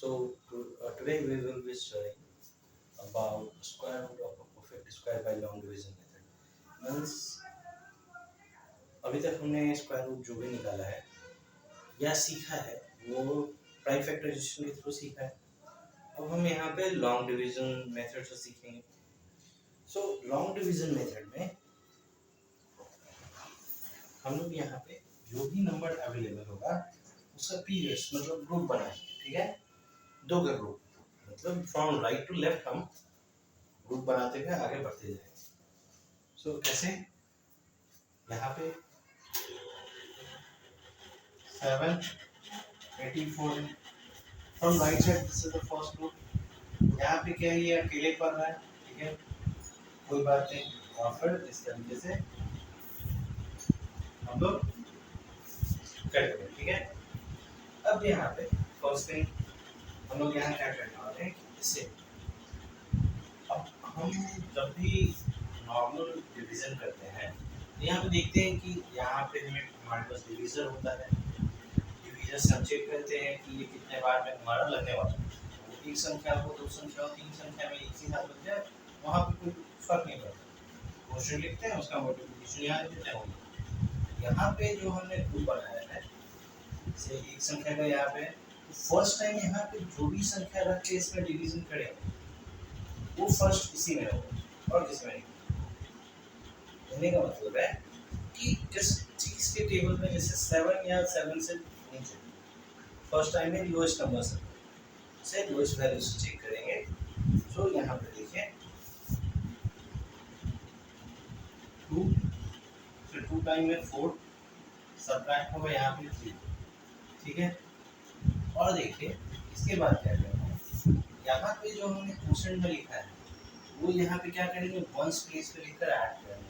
Today we will be studying about square root of a perfect square by long division method. Means अभी तक हमने square root जो भी निकाला है या सीखा है वो प्राइम फैक्टराइजेशन के थ्रू सीखा है। अब हम यहाँ पे लॉन्ग डिवीजन मेथड से सीखेंगे। लॉन्ग डिवीजन मेथड में हम लोग यहाँ पे जो भी नंबर अवेलेबल होगा उसका पीरियड्स मतलब ग्रुप बनाएंगे, ठीक है। दो का ग्रुप मतलब फ्रॉम राइट टू लेफ्ट हम ग्रुप बनाते हुए आगे बढ़ते जाएंगे। कैसे यहाँ पे 784 from right side, this is the first group. यहाँ पे क्या है, ये अकेले पढ़ रहा है, ठीक है, कोई बात नहीं। और फिर इस तरीके से हम लोग करेंगे, ठीक है। अब यहाँ पे फर्स्ट थिंग हम लोग यहाँ क्या करने वाले हैं, इससे अब हम जब भी नॉर्मल डिवीजन करते हैं तो यहाँ पे देखते हैं कि यहाँ पे हमारे पास डिवीजर होता है। डिवीजर से हम चेक करते हैं कि ये कितने बार में हमारा लगने वाला है। एक संख्या हो, दो संख्या हो, तीन संख्या में एक ही साथ लग जाए, वहाँ पे कोई फर्क नहीं पड़ता। क्वेश्चन लिखते हैं, उसका मल्टीप्लिकेशन यहाँ देते हैं। यहाँ पे जो हमने ग्रुप बनाया है, जैसे एक संख्या का यहाँ पे फर्स्ट टाइम यहाँ पे जो भी संख्या रख के इसमें डिवीजन करेंगे वो फर्स्ट इसी में होगा और किसी में नहीं। कहने का मतलब है कि जिस चीज के टेबल में जैसे 7 या 7 से नीचे फर्स्ट टाइम में लोएस्ट नंबर से लोएस्ट वैल्यू से चेक करेंगे। यहाँ पे देखिए 2 फिर 2 टाइम में 4 सबट्रैक्ट होगा यहाँ पे 3, ठीक है। और देखिए इसके बाद क्या करना है, यहाँ पे जो हमने क्वोशेंट में लिखा है वो यहाँ पे क्या करेंगे, वंस प्लेस पे लिखकर ऐड करेंगे।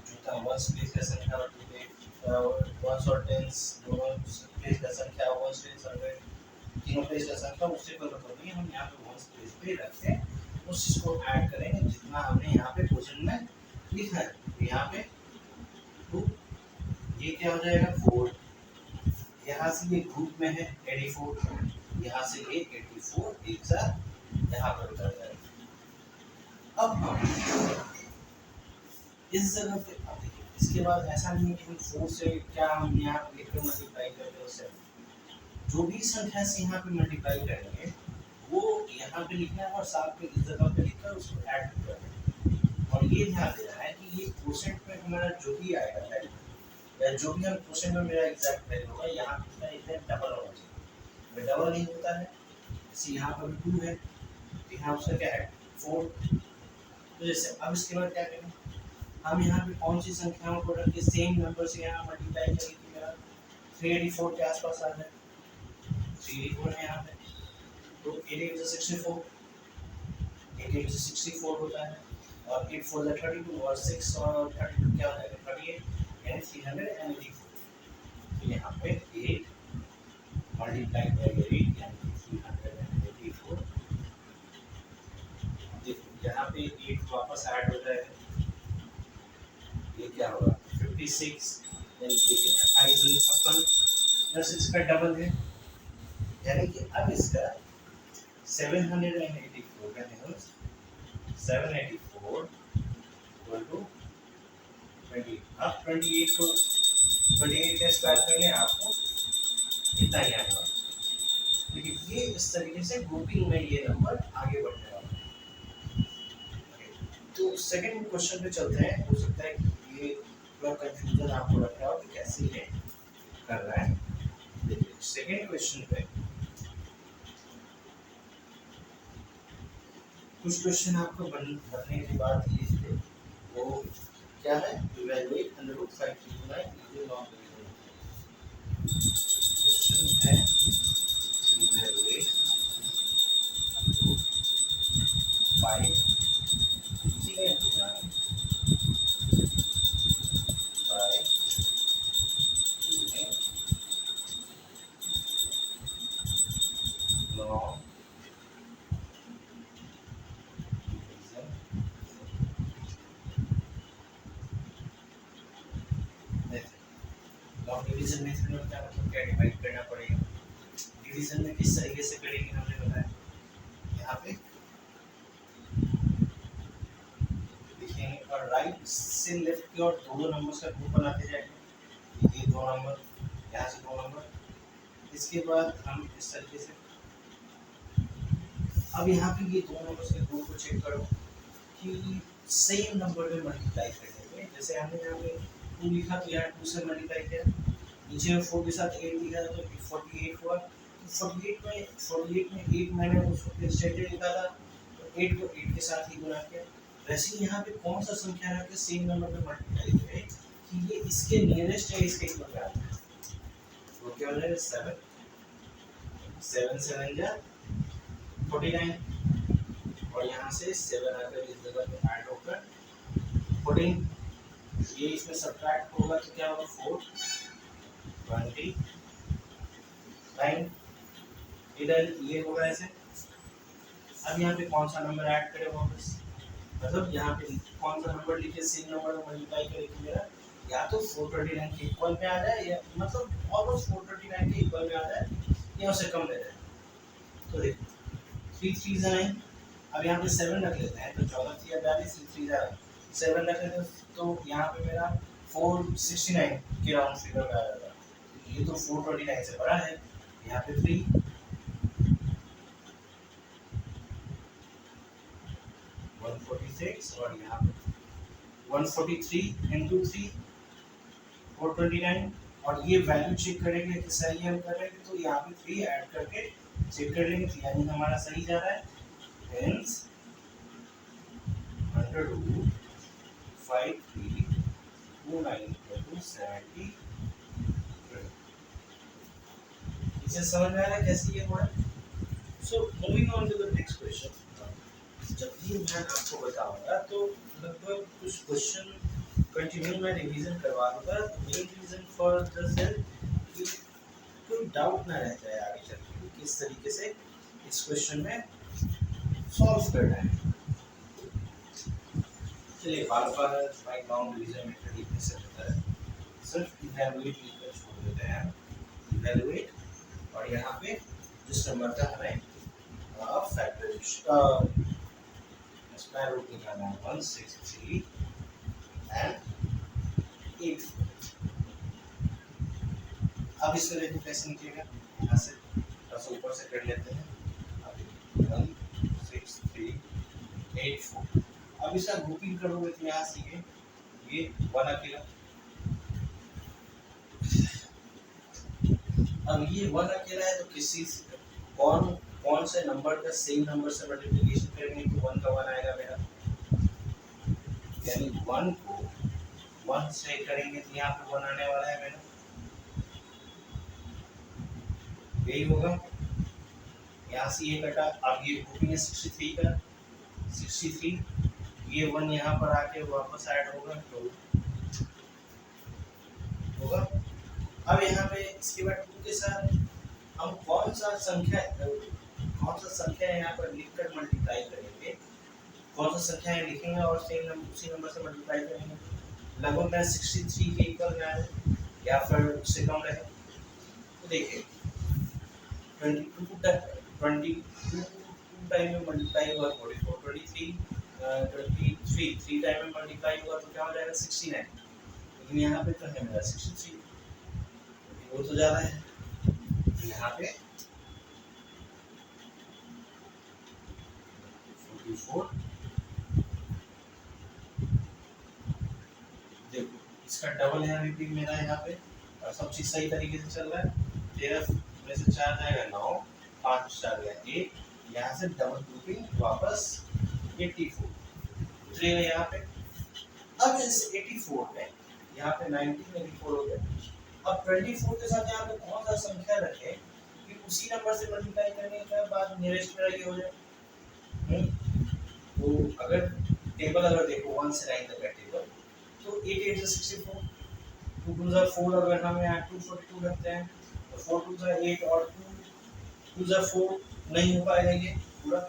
जो था वंस प्लेस का संख्या और वंस और टेंस दोनों प्लेस का संख्या, वंस टेंस हंड्रेड तीनों प्लेस का संख्या, उससे कोई मतलब नहीं। हम यहाँ पे वंस प्लेस पे रखते हैं, उस चीज को ऐड करेंगे जितना हमने यहाँ पे क्वोशेंट में लिखा है। तो यहाँ पे 2 ये क्या हो जाएगा 4, यहाँ से ये ग्रुप में है 84, यहाँ से ये 84 एक साथ यहाँ पर उतर जाएगा। अब हम इस जगह पे इसके बाद ऐसा नहीं है कि 4 से क्या हम यहाँ पे लिखकर मल्टीप्लाई करके उससे जो भी संख्या से यहाँ पे मल्टीप्लाई करेंगे वो यहाँ पे लिखना है और साथ में इस जगह पे लिखकर उसको ऐड करना है। और ये ध्यान देना है कि ये क्वोशेंट में हमारा जो भी आएगा वैल्यू या जो भी हम क्वेश्चन में मेरा एग्जैक्ट वैल्यू होगा यहाँ पे इसमें डबल होना चाहिए। डबल नहीं होता है, जैसे यहाँ पर 2 है तो यहाँ उसका क्या है 4। तो जैसे अब इसके बाद क्या करें, हम यहाँ पे कौन सी संख्याओं को रख के सेम नंबर से यहाँ मल्टीप्लाई करेंगे कि मेरा 384 के आसपास आ जाए। 384 है यहाँ पे, तो 8 × 64 8 × 64 होता है और 8 4 32 और 6 और 32 क्या हो जाएगा 38 यानी 384। तो यहाँ पे 8 मल्टीप्लाई बाय 8 यानी 384। यहाँ पे 8 वापस ऐड हो जाएगा, ये क्या होगा 56 यानी कि 28 प्लस इसका डबल है यानी कि अब इसका 784 का है 784 इक्वल टू 20। अब 28 को 28 का स्क्वायर कर लें, आपको इतना ही आएगा। लेकिन ये इस तरीके से ग्रुपिंग में ये नंबर आगे बढ़ने वाला है। तो सेकंड क्वेश्चन पे चलते हैं। हो सकता है कि ये थोड़ा कंफ्यूजन आपको लग रहा हो कि कैसे ये कर रहा है। देखिए सेकंड क्वेश्चन पे कुछ क्वेश्चन आपको बनने के बाद ये थे, वो क्या है, evaluate √539 using long division. Question है evaluate √539 by using long long division method में क्या मतलब क्या डिवाइड करना पड़ेगा। डिवीजन में किस तरीके से करेंगे हमने बताया। यहाँ पे लिखेंगे और राइट से लेफ्ट की ओर दो नंबर्स का ग्रुप बनाते जाएंगे, ये दो नंबर, यहाँ से दो नंबर। इसके बाद हम इस तरीके से, अब यहाँ पे ये दो नंबर्स के ग्रुप को चेक करो कि सेम नंबर में मल्टीप्लाई करेंगे। जैसे हमने यहाँ पे 2 लिखा तो यहाँ 2 से मल्टीप्लाई किया, नीचे में 4 के साथ 8 लिखा तो 48 हुआ। तो 48 में 8 मैंने उसको स्टेटेड लिखा था, तो 8 को 8 के साथ ही गुणा किया। वैसे ही यहाँ पे कौन सा संख्या है कि सेम नंबर में मल्टीप्लाई करें कि ये इसके नियरेस्ट है, इसके इक्वल पे आता है। वो क्या हो जाएगा 7 7 7 जा 49 और यहाँ से 7 आकर इस जगह पे ऐड होकर 14, ये इसमें सब्ट्रैक्ट होगा तो क्या होगा 4 29 इधर ये होगा ऐसे। अब यहाँ पे कौन सा नंबर ऐड करें वापस, मतलब यहाँ पे कौन सा नंबर लिखे सेम नंबर में मल्टीप्लाई करें कि मेरा या तो 429 के इक्वल में आ जाए या मतलब ऑलमोस्ट 429 के इक्वल में आ जाए या उससे कम ले जाए। तो देखो 3 3 9, अब यहाँ पे 7 रख लेते हैं तो 14 3 42 3 3 7 रख लेते हैं तो यहाँ पे मेरा 469 के राउंड फिगर में आ जाएगा। ये तो 429 से बड़ा है, यहाँ पे 3 146 और यहाँ पे 143 into 3 429 और ये वैल्यू चेक करेंगे कि सही हम कर रहे हैं तो यहाँ पे 3 ऐड करके चेक कर लेंगे तो यानी हमारा सही जा रहा है। Hence 100 5 3 29 70। इसे समझ में आ रहा है कैसे ये हुआ। So moving on to the next question. जब भी मैं आपको बताऊंगा तो लगभग कुछ क्वेश्चन कंटिन्यू मैं रिवीजन करवा दूंगा। मेन रीजन फॉर दिस है कि कोई डाउट ना रह जाए आगे चल के किस तरीके से इस क्वेश्चन में सॉल्व करना है। चलिए बार बार बाइक लॉन्ग रिवीजन में लिखने से बेहतर है सिर्फ इवैल्यूएट लिखकर छोड़ देते हैं। इवैल्यूएट और यहाँ पे जिस नंबर का हमें फैक्टराइजेशन स्क्वायर रूट निकालना है 163 and 8। अब इसको देखो कैसे निकलेगा, यहाँ से बस ऊपर से कर लेते हैं। अब 16384, अब इसका ग्रुपिंग करोगे तो यहाँ से ये 1 अकेला, अब ये 1 अकेला है तो किसी कौन से नंबर का सेम नंबर से मल्टीप्लिकेशन करेंगे तो 1 का 1 आएगा मेरा, यानी 1 को 1 से करेंगे तो यहाँ पे 1 आने वाला है मेरा, यही होगा। यहाँ से ये कटा, अब ये ग्रुपिंग है 63 का 63, ये 1 यहाँ पर आके वापस ऐड होगा तो होगा। अब यहाँ पे इसके बाद 2 के साथ हम कौन सा संख्या यहाँ पर लिखकर मल्टीप्लाई करेंगे, कौन सा संख्या है लिखेंगे और सेम नंबर उसी नंबर से मल्टीप्लाई करेंगे। लगभग मैं 63 के इक्वल में आए या फिर उससे कम रहे तो देखिए 22 टाइम में मल्टीप्लाई हुआ 44 23 3 टाइम में मल्टीप्लाई हुआ तो क्या हो जाएगा 69, लेकिन यहाँ पे तो है मेरा 63, वो तो ज़्यादा है। यहाँ पे 44, देखो इसका डबल है रिपीट मेरा यहाँ पे और सब चीज सही तरीके से चल रहा है। 13 में से 4 जाएगा 9, 5 4 गया 1, यहाँ से डबल ग्रुपिंग वापस 84 3 है यहाँ पे। अब इस 84 में यहाँ पे 1984 हो गया। अब 24 के साथ यहाँ पे कौन सा संख्या रखे कि उसी नंबर से मल्टीप्लाई करने के बाद नियरेस्ट मेरा ये हो जाए। तो अगर टेबल अगर देखो 1 से 9 तक का टेबल तो 8 8 से 64, 2 2 जा 4, अगर हम यहाँ 242 रखते हैं तो 4 2 जा 8 और 2 2 जा 4 नहीं हो पाएगा ये पूरा।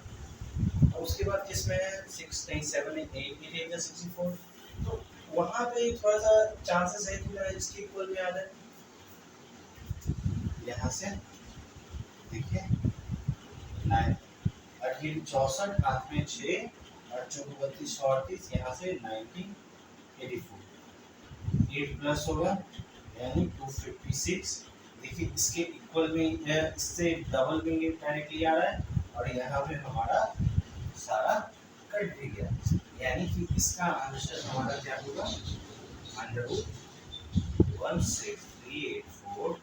और उसके बाद किसमें है 6 नहीं 7 नहीं 8 8 जा 64, तो वहाँ पे थोड़ा सा चांसेस है कि मेरा इसके इक्वल में आ जाए। यहाँ से देखिए 9 18 64 हाथ में 6 और 32 34 यहाँ से 1984 8 प्लस होगा यानी 256। देखिए इसके इक्वल में है, इससे डबल में ये डायरेक्टली आ रहा है और यहाँ पे हमारा सारा कट भी गया, यानी कि इसका आंसर हमारा क्या होगा अंडर रूट 16384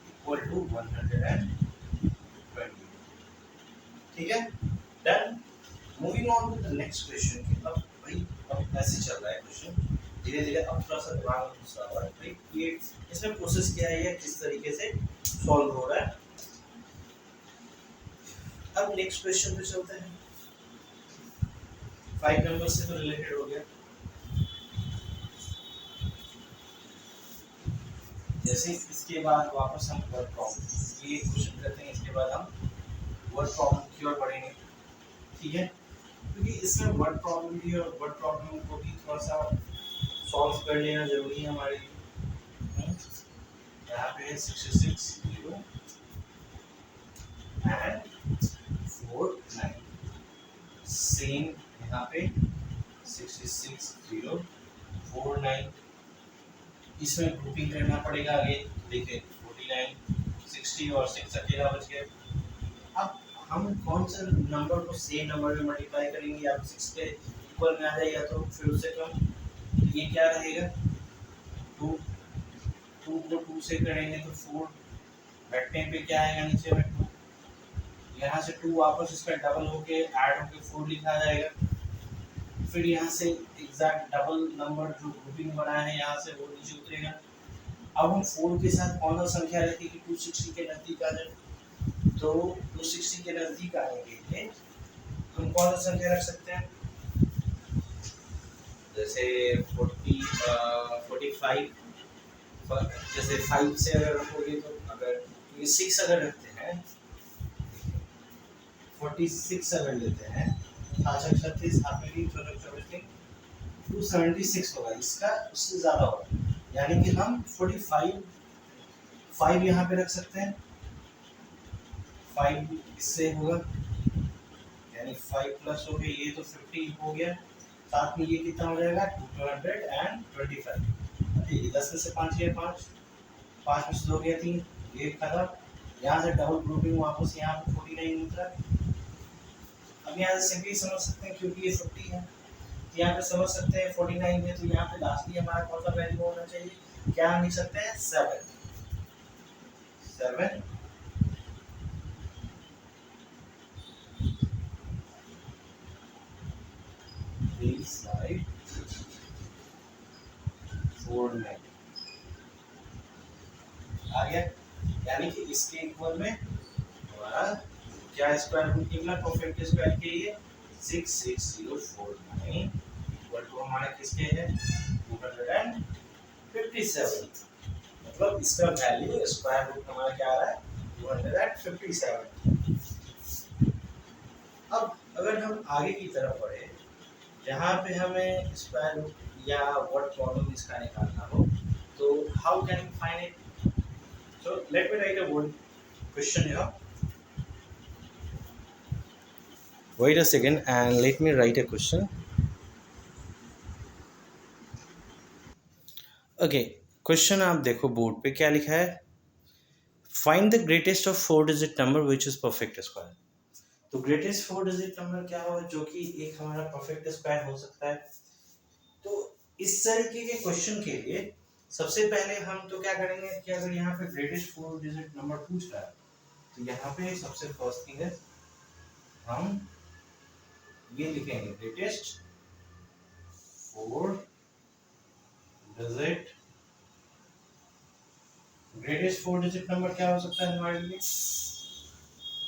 इक्वल टू 120। ठीक है, done. Moving on to the next question. अब भाई अब ऐसे चल रहा है क्वेश्चन, धीरे धीरे अब थोड़ा सा दिमाग में घुस रहा है भाई ये इसमें प्रोसेस क्या है या किस तरीके से सॉल्व हो रहा है। अब नेक्स्ट क्वेश्चन पे चलते हैं। 5 नंबर से तो रिलेटेड हो गया। जैसे इसके बाद वापस हम वर्ड प्रॉब्लम ये क्वेश्चन करते हैं, इसके बाद हम वर्ड प्रॉब्लम की ओर बढ़ेंगे। ठीक है, क्योंकि इसमें वर्ड प्रॉब्लम भी और वर्ड प्रॉब्लम को भी थोड़ा सा सॉल्व कर लेना जरूरी है हमारे लिए। यहाँ पे है 66 0 एंड 4 9, सेम यहाँ पे 66 0 4 9, इसमें ग्रुपिंग करना पड़ेगा आगे। देखिए 49 60 और 6 अकेला बच गया। अब हम कौन सा नंबर को सेम नंबर में मल्टीप्लाई करेंगे, या 6 के इक्वल में आ जाएगा तो फिर उससे कम, ये क्या रहेगा 2 2 को 2 से करेंगे तो 4 घटने पे क्या आएगा नीचे में 2, यहाँ से 2 वापस इसका डबल होके ऐड होके 4 लिखा जाएगा। फिर यहाँ से एग्जैक्ट डबल नंबर जो ग्रुपिंग बना है यहाँ से वो नीचे उतरेगा। अब हम 4 के साथ कौन सा संख्या रखें कि 260 के नजदीक आ जाए, तो 260 के नजदीक आने के लिए हम कौन सा संख्या रख सकते हैं, जैसे 45, जैसे 5 से अगर रखोगे तो अगर 6 अगर रखते हैं 46 अगर लेते हैं 36 आपके 276 होगा, इसका उससे ज़्यादा होगा, यानी कि हम 45 5 यहाँ पे रख सकते हैं। 5 इससे होगा यानी 5 प्लस हो गया, ये तो 50 हो गया, साथ में ये कितना हो जाएगा 225। ठीक है, 10 में से 5 गया 5, 5 में से 2 गया 3, ये खत्म। यहाँ से डबल ग्रुपिंग वापस यहाँ पे 49 उतरा। अब यहाँ से सिंपली समझ सकते हैं क्योंकि ये 50 है, यहाँ पे समझ सकते हैं 49 है, तो यहाँ पे लास्टली हमारा कौन सा वैल्यू होना चाहिए, क्या हम लिख सकते हैं 7 7 3 5 4 9 आ गया, यानी कि इसके इक्वल में हमारा क्या स्क्वायर रूट निकला परफेक्ट स्क्वायर के लिए 66049 इक्वल टू हमारा किसके है 257, मतलब इसका वैल्यू स्क्वायर रूट हमारा क्या आ रहा है 257। अब अगर हम आगे की तरफ बढ़े जहाँ पे हमें स्क्वायर रूट या वर्ड प्रॉब्लम इसका निकालना हो, तो how can we find it. So let me write a word question here. Wait a second and let me write a question. Okay, question आप देखो बोर्ड पे क्या लिखा है, find the greatest of 4 digit number which is perfect square. तो greatest 4 digit number क्या होगा जो कि एक हमारा परफेक्ट स्क्वायर हो सकता है। तो इस तरीके के क्वेश्चन के लिए सबसे पहले हम तो क्या करेंगे कि अगर यहाँ पे ग्रेटेस्ट 4 डिजिट नंबर पूछ रहा है तो यहाँ पे सबसे फर्स्ट थिंग है हम ये लिखेंगे greatest 4 digit. Greatest 4 digit number क्या हो सकता है हमारे लिए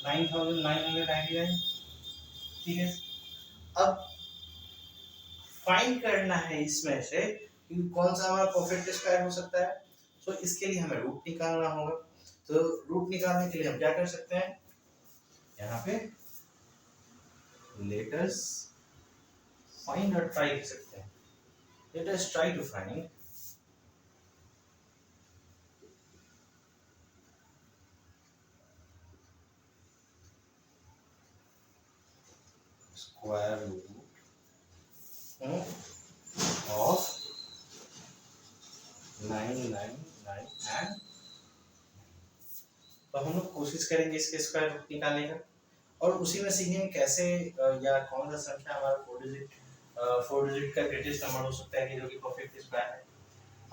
9999। ठीक है, अब फाइंड करना है इसमें से कि कौन सा हमारा परफेक्ट स्क्वायर हो सकता है। तो इसके लिए हमें रूट निकालना होगा। तो रूट निकालने के लिए हम क्या कर सकते हैं, यहाँ पे लेट अस फाइंड और ट्राई कर सकते हैं। Let us try to find square root of 999 and, तो हम लोग कोशिश करेंगे इसके स्क्वायर रूट निकालने का, और उसी में सीखेंगे कैसे या कौन सा संख्या हमारा फोर डिजिट का ग्रेटेस्ट नंबर हो सकता है कि जो कि परफेक्ट स्क्वायर है।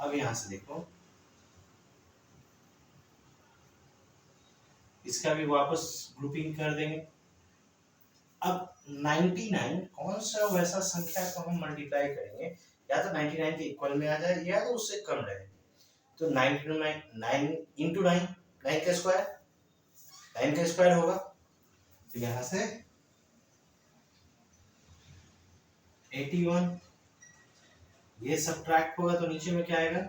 अब यहाँ से देखो, इसका भी वापस ग्रुपिंग कर देंगे। अब 99 कौन सा वैसा संख्या को हम मल्टीप्लाई करेंगे, या तो 99 के इक्वल में आ जाए या तो उससे कम रहे। तो 9 इंटू 9, 9 का स्क्वायर होगा, तो यहाँ से 81, ये सब्ट्रैक्ट होगा तो नीचे में क्या आएगा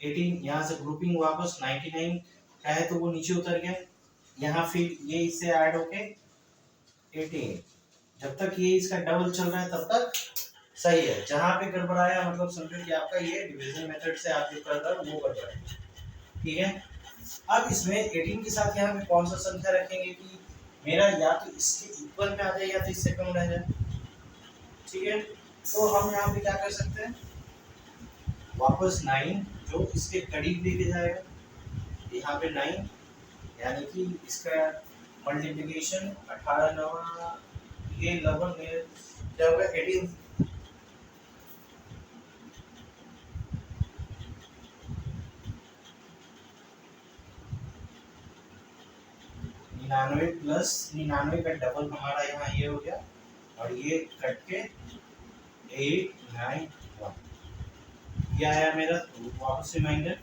18, यहाँ से ग्रुपिंग वापस 99 का है तो वो नीचे उतर गया, यहाँ फिर ये इससे ऐड होके 18, जब तक ये इसका डबल चल रहा है तब तक सही है। जहां पे गड़बड़ाया मतलब समझो कि आपका ये डिवीजन मेथड से आप जो कर रहे हो वो गड़बड़ है, ठीक है। अब इसमें 18 के साथ यहाँ पे कौन सा संख्या रखेंगे कि मेरा या तो इसके इक्वल में आ जाए या तो इससे कम रह जाए, ठीक है। तो हम यहाँ पे क्या कर सकते हैं, वापस 9 जो इसके करीब लेके जाएगा, यहाँ पे 9 यानी कि इसका मल्टीप्लिकेशन 18 9 ये 11 में क्या होगा 18, निन्यानवे प्लस 99 का डबल हमारा यहाँ ये हो गया, और ये कट के 891 ये आया मेरा, तो वापस रिमाइंडर।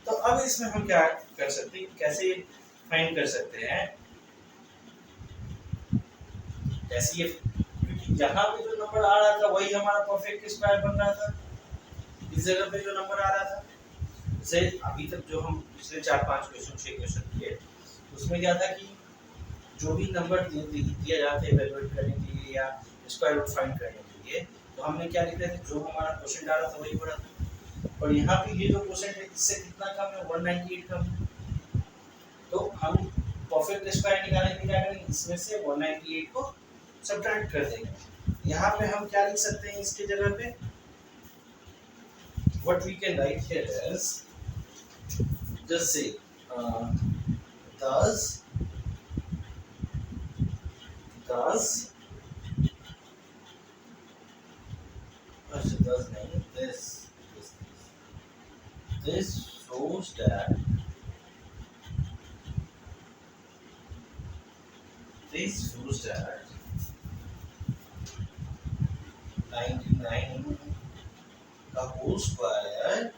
तो अब इसमें हम क्या कर सकते हैं, कैसे फाइंड कर सकते हैं, जैसे ये यहाँ पे जो नंबर आ रहा था वही हमारा परफेक्ट स्क्वायर बन रहा था, इस जगह पे जो नंबर आ रहा था, जैसे अभी तक जो हम पिछले 4-5 क्वेश्चन 6 क्वेश्चन किए उसमें क्या था कि जो भी नंबर दिया जाते हैं वैल्यूएट करने के लिए या स्क्वायर रूट फाइंड करने के लिए, तो हमने क्या लिख रहे थे, जो हमारा क्वेश्चन डाला था वही पड़ा था, और यहाँ पे ये जो क्वेश्चन है इससे कितना कम है 198 कम है, तो हम परफेक्ट स्क्वायर निकालने के लिए क्या करेंगे, इसमें से 198 को सब्ट्रैक्ट कर देंगे। यहाँ पे हम क्या लिख सकते हैं इसके जगह पे, what we can write here is just say thus नहीं, this shows that 99 का whole square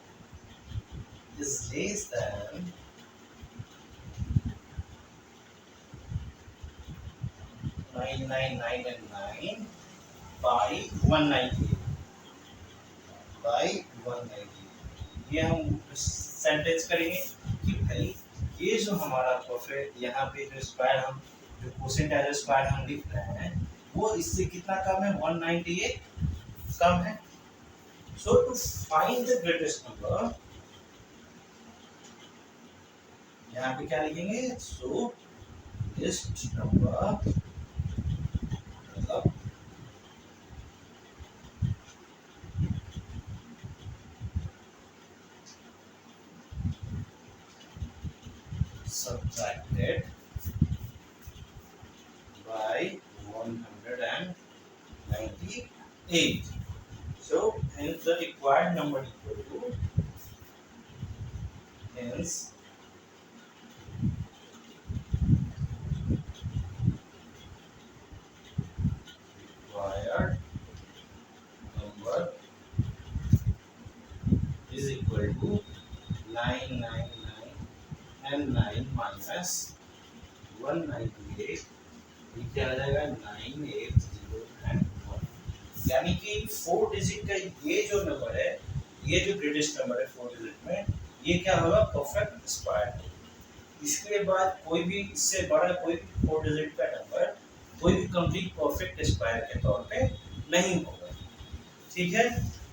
is less than 999 and 9 by 198 by 198। ये हम सेंटेंस करेंगे कि भाई ये जो हमारा परफेक्ट यहाँ पे जो स्क्वायर हम जो क्वोशिएंट एज स्क्वायर हम लिख रहे हैं वो इससे कितना कम है 198 कम है। So to find the greatest number, यहाँ पे क्या लिखेंगे, so greatest number मतलब subtracted by 198. So hence the required number equal to, hence required number is equal to 999 and 9 minus 198, ये क्या आ जाएगा 980 and 1, यानी कि 4 डिजिट का ये जो नंबर है, ये जो ग्रेटेस्ट नंबर है 4 डिजिट में, ये क्या होगा परफेक्ट स्क्वायर। इसके बाद कोई भी इससे बड़ा कोई भी 4 डिजिट का नंबर कोई भी कंप्लीट परफेक्ट स्क्वायर के तौर पे नहीं होगा, ठीक है।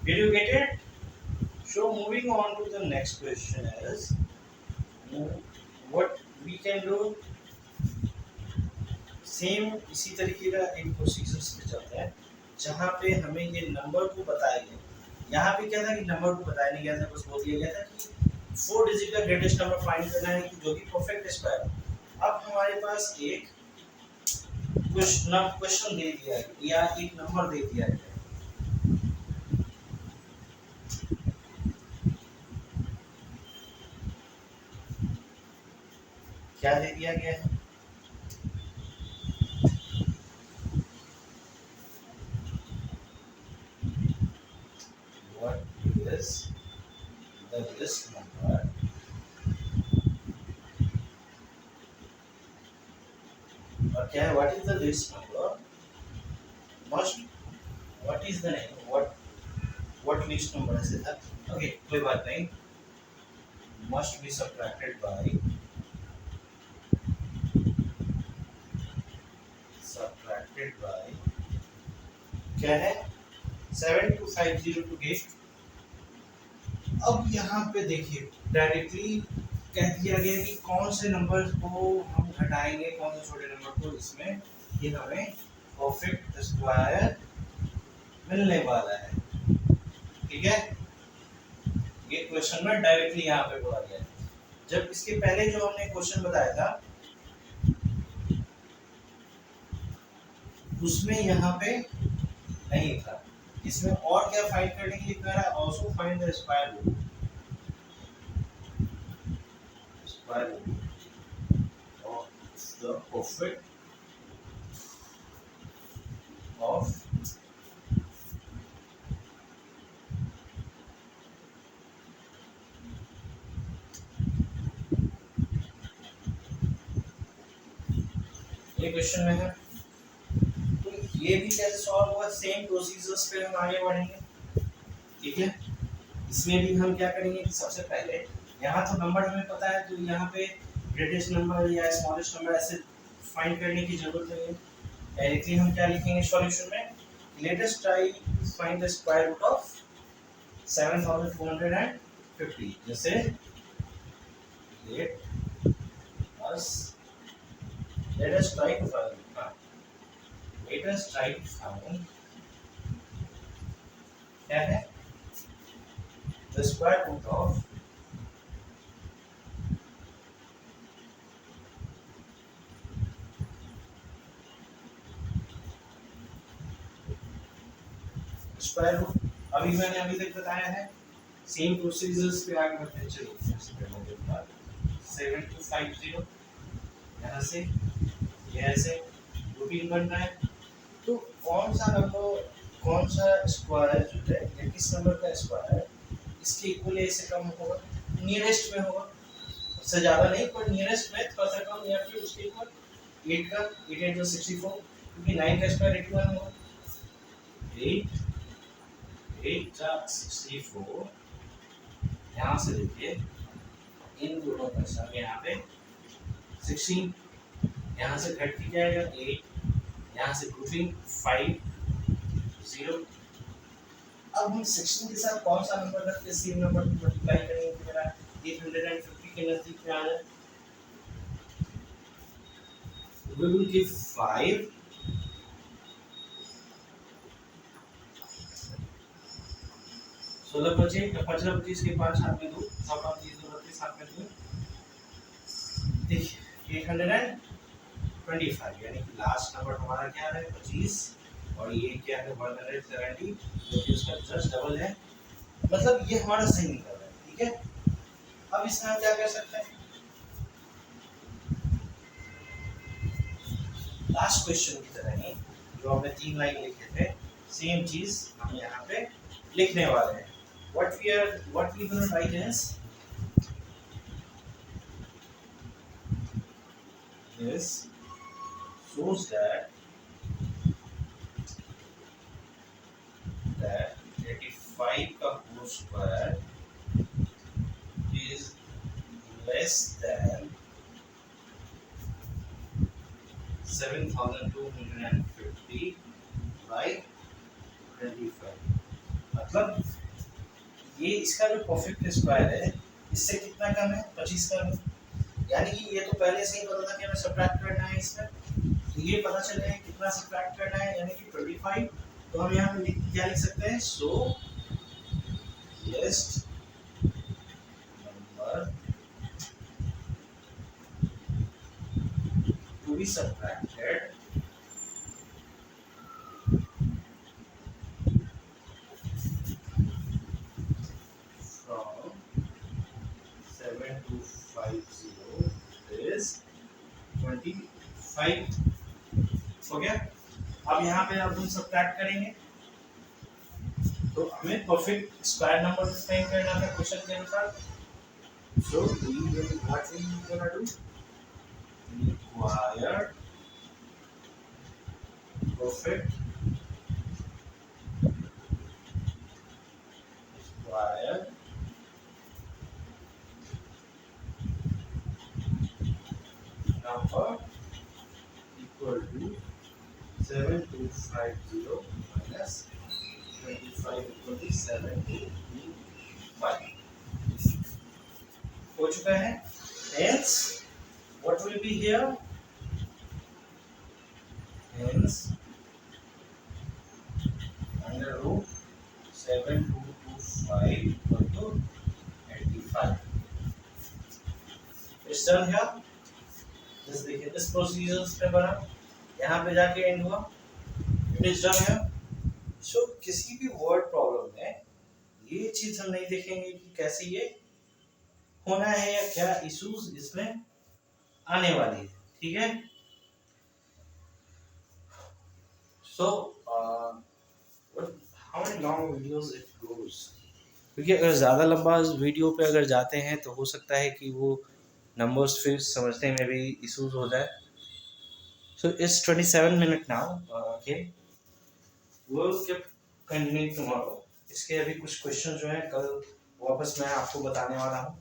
Did you get it? So moving on to the next question is what we can do, same इसी तरीके का एक प्रोसीजर्स पे चलता है जहाँ पे हमें ये नंबर को बताया गया। यहाँ पे क्या था कि नंबर को बताया नहीं गया था, बस बोल दिया गया था कि 4 डिजिट का ग्रेटेस्ट नंबर फाइंड करना है कि जो कि परफेक्ट स्क्वायर हो। अब हमारे पास एक क्वेश्चन दे दिया है या एक नंबर दे दिया है। क्या दे दिया गया है? What is the list number और क्या है? What is the list number must what is the name what list number है था? ओके कोई बात नहीं, must be subtracted by क्या है 7250 टू गेट। अब यहाँ पे देखिए डायरेक्टली कह दिया गया कि कौन से नंबर को हम घटाएंगे, कौन से छोटे नंबर को, इसमें ये हमें परफेक्ट स्क्वायर मिलने वाला है। ठीक है, ये क्वेश्चन में डायरेक्टली यहाँ पे बोला गया है। जब इसके पहले जो हमने क्वेश्चन बताया था उसमें यहाँ पे नहीं था, इसमें और क्या फाइंड करने के लिए कह रहा है, also find the square root of the perfect of ये क्वेश्चन में है। तो ये भी कैसे सॉल्व होगा, सेम प्रोसीजर्स पे हम आगे बढ़ेंगे। ठीक है, इसमें भी हम क्या करेंगे कि सबसे पहले यहाँ तो नंबर हमें पता है, तो यहाँ पे ग्रेटेस्ट नंबर या स्मॉलेस्ट नंबर ऐसे फाइंड करने की जरूरत नहीं है। डायरेक्टली हम क्या लिखेंगे सॉल्यूशन में, let us try to find the square root of 7450। जैसे let us try to find क्या है the square root of square root. मैंने अभी तक बताया है, सेम प्रोसीजर्स पे आगे बढ़ते हैं। चलिए सबसे पहले 7250 यहाँ से ये ऐसे रूटीन बनना है। तो कौन सा नंबर, कौन सा स्क्वायर जो है या किस नंबर का स्क्वायर इसके इक्वल या इससे कम होगा, नियरेस्ट में होगा, उससे ज़्यादा नहीं पर नियरेस्ट में थोड़ा सा कम, या फिर उसके इक्वल 8 का 8 8 64, क्योंकि 9 का स्क्वायर 81 होगा। 8 8 64, यहाँ से देखिए इन दोनों का सम यहाँ पे 16, यहाँ से घट के क्या आएगा 8, यहाँ से ग्रुपिंग 5 0। अब हम 16 के साथ कौन सा नंबर रख के सेम नंबर को मल्टीप्लाई करेंगे कि मेरा 850 के नजदीक में आ जाए। We will give 5 16 बचे, 15 25 के 5 हाथ में 2, 7 5 30 2 32 हाथ में 2, देखिए 825, यानी कि लास्ट नंबर हमारा क्या है 25 और ये क्या है 170, जो कि उसका जस्ट डबल है, मतलब ये हमारा सही निकल रहा है। ठीक है, अब इसमें हम क्या कर सकते हैं, लास्ट क्वेश्चन की तरह ही जो हमने 3 लाइन लिखे थे, सेम चीज हम यहाँ पे लिखने वाले हैं। what we going to write is this shows that 85 का whole square is less than 7250 by 25। मतलब ये इसका जो परफेक्ट स्क्वायर है इससे कितना कम है 25 का है, यानी कि ये तो पहले से ही पता था कि हमें सब्ट्रैक्ट करना है इसमें, तो ये पता चलेगा कितना सब्ट्रैक्ट करना है, यानी कि 25। तो हम यहाँ पे क्या लिख सकते हैं, so least number to be subtracted from 7250 is 25। हो गया। अब यहाँ पे अब हम सब्ट्रैक्ट करेंगे, तो हमें परफेक्ट स्क्वायर नंबर फाइंड करना था क्वेश्चन के अनुसार। So we will what we gonna do, required perfect square number equal to 7250 minus 25 equal to 725 हो चुका है। Hence what will be here, hence under root 7225 equal to 85 is done here। जैसे देखिए इस प्रोसीजर पे बना, यहाँ पे जाके एंड हुआ, इट इज डन है। सो किसी भी वर्ड प्रॉब्लम में ये चीज हम नहीं देखेंगे कि कैसे ये होना है या क्या इश्यूज इसमें आने वाली है, ठीक है। So how many long videos it goes, क्योंकि अगर ज़्यादा लंबा वीडियो पे अगर जाते हैं तो हो सकता है कि वो नंबर्स फिर समझने में भी इश्यूज हो जाए। So it's 27 minute now, okay वो कंटिन्यू टुमारो। इसके अभी कुछ क्वेश्चन जो है कल वापस मैं आपको बताने वाला हूँ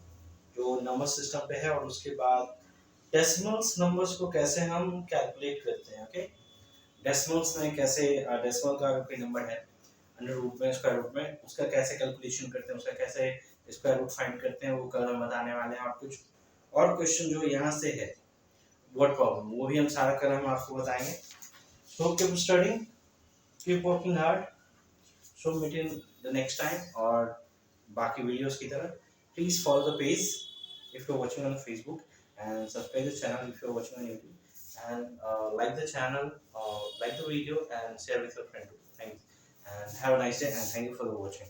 जो नंबर सिस्टम पे है, और उसके बाद डेसिमल्स नंबर्स को कैसे हम कैलकुलेट करते हैं। ओके, डेसिमल्स में कैसे डेसिमल का अगर कोई नंबर है अंडर रूट में स्क्वायर रूट में, उसका कैसे कैलकुलेशन करते हैं, उसका कैसे स्क्वायर रूट फाइंड करते हैं, वो कल हम बताने वाले हैं। और कुछ और क्वेश्चन जो यहाँ से है वर्ड प्रॉब्लम, वो भी हम सारा कल हम आपको बताएंगे। So keep studying, keep working hard. So meet in the next time. और बाकी वीडियोस की तरह please follow the page if you're watching on Facebook, and subscribe the channel if you're watching on YouTube, and like the channel, like the video, and share with your friend. Thanks, and have a nice day, and thank you for the watching.